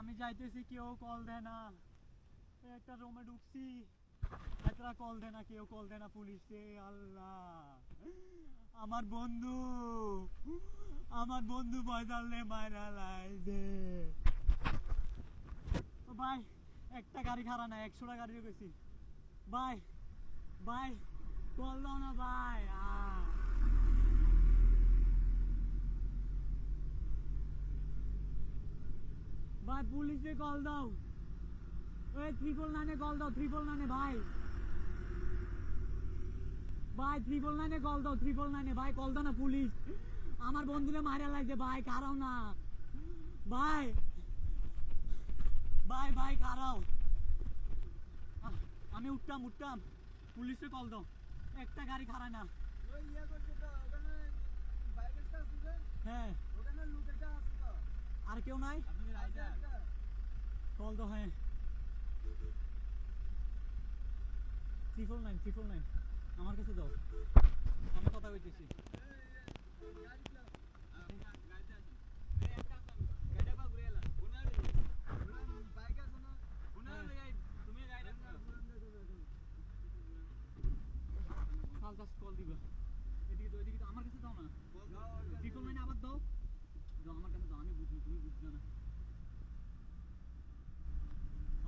আমি যাইতেছি, কেউ কল দেয় না। একটা রুমে ঢুকছি, একটা কল দেয় না, কেউ কল দেয় না পুলিশে। আল্লাহ, আমার বন্ধু বয়দালে মাইরা লাইছে। ভাই একটা গাড়ি খারাপ না, 100টা গাড়ি গেছি। ভাই ভাই কল দাও না ভাই। ভাই পুলিশে কল দাও, ওই 999 কল দাও, 999 ভাই। ভাই 999 কল দাও, 999 ভাই কল দাও না, পুলিশ আমার বন্ধুরে মারা লাগছে ভাই, কারাও না ভাই। ভাই ভাই কারাও, আমি উঠতাম, পুলিশে কল দাও। একটা গাড়ি খারাপ না। হ্যাঁ আর কেউ নাই, কল দাও। হ্যাঁ 349 আমার কাছে দাও, আমি কথা কইতেছি। কল দিবা এদিকে তো আমার কাছে দাও না, 349 আবার দাও, আমার কাছে দাও, আমি বুঝি তুমি বুঝছো না।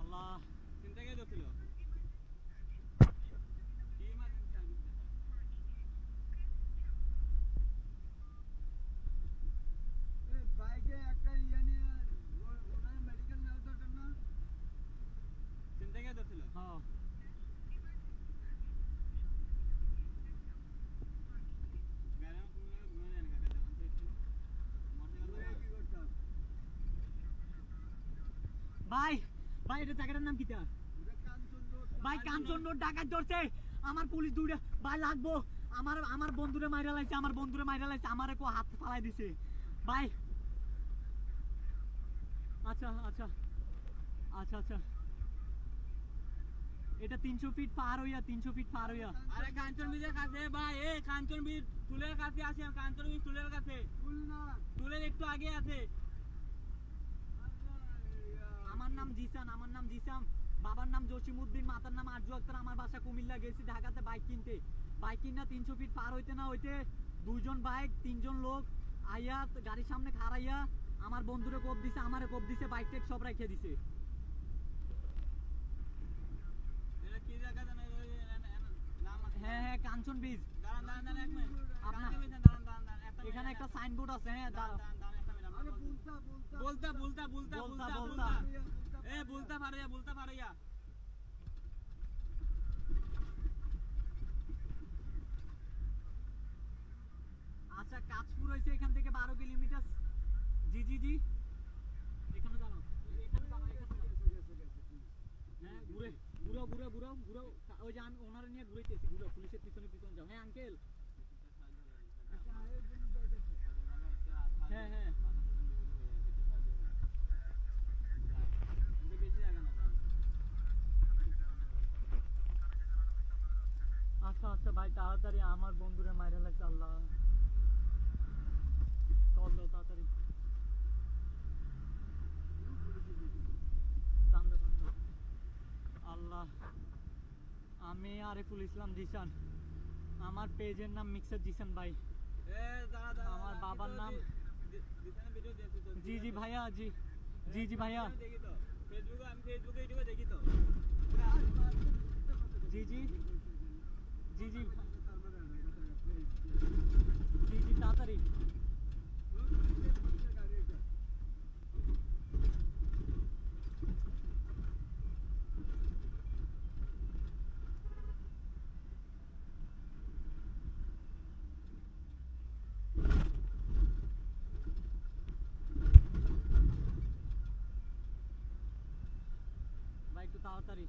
আল্লাহ চিন্তা কে ধরছিল, হ্যাঁ ভাই ভাই এটা জায়গাটার নাম কিটা? ভাই কাঞ্চন রোড ডাকাত ধরছে, আমার পুলিশ দুইটা ভাই লাগবো। আমার বন্ধুরে মাইরা লাইছে, আমারে কো হাত ফালাই দিছে ভাই। আচ্ছা আচ্ছা আচ্ছা আচ্ছা, এটা 300 ফিট পার হইয়া, 300 ফিট পার হইয়া। আরে কাঞ্চন বীজের কাছে ভাই, এই কাঞ্চন বীজ তুলের কাছে আছে, কাঞ্চন বীজ তুলের কাছে, তুলের একটু আগে আছে। আমার নাম জিসাম, বাবার নাম জসিমউদ্দিন, মাতার নাম আরজু আক্তার। আমার বাসা কুমিল্লা, গেছি ঢাকাতে বাইক কিনতে। বাইক কিনা 300 ফিট পার হইতে না হইতে দুইজন বাইক 3জন লোক আইয়া গাড়ির সামনে খাড়াইয়া আমার বন্ধুরে কোপ দিছে, আমারে কোপ দিছে, বাইক টেক সব রাইখে দিছে। এটা কি জায়গা জানেন? হ্যাঁ হ্যাঁ কাঞ্চন বীজ। দাঁড়ান এক মিনিট, এখানে একটা সাইনবোর্ড আছে। হ্যাঁ দাঁড়ান, বলতা এ বলতা ফারাইয়া। আচ্ছা কাজপুর হইছে এখান থেকে 12 কিলোমিটার। জি এখানে দাঁড়াও, হ্যাঁ ঘুরাও। ওই যে আমি ওনারে নিয়ে ঘুরাইতেছি, ঘুরাও, পুলিশের পিছনে যাও। হ্যাঁ আঙ্কেল, হ্যাঁ হ্যাঁ আচ্ছা আচ্ছা ভাই তাড়াতাড়ি, আমার বন্ধুরে মাইরা লাগছে। আল্লাহ কল দাও তাড়াতাড়ি, কান্দো। আল্লাহ, আমি আরিফুল ইসলাম জিসান, আমার পেজের নাম মিক্সার জিসান ভাই। আমার বাবার নাম জি ভাইয়া, জি ভাইয়া, ফেসবুকে ইউটিউবে দেখি তো। জি তাড়াতাড়ি। ভাই একটু তাড়াতাড়ি।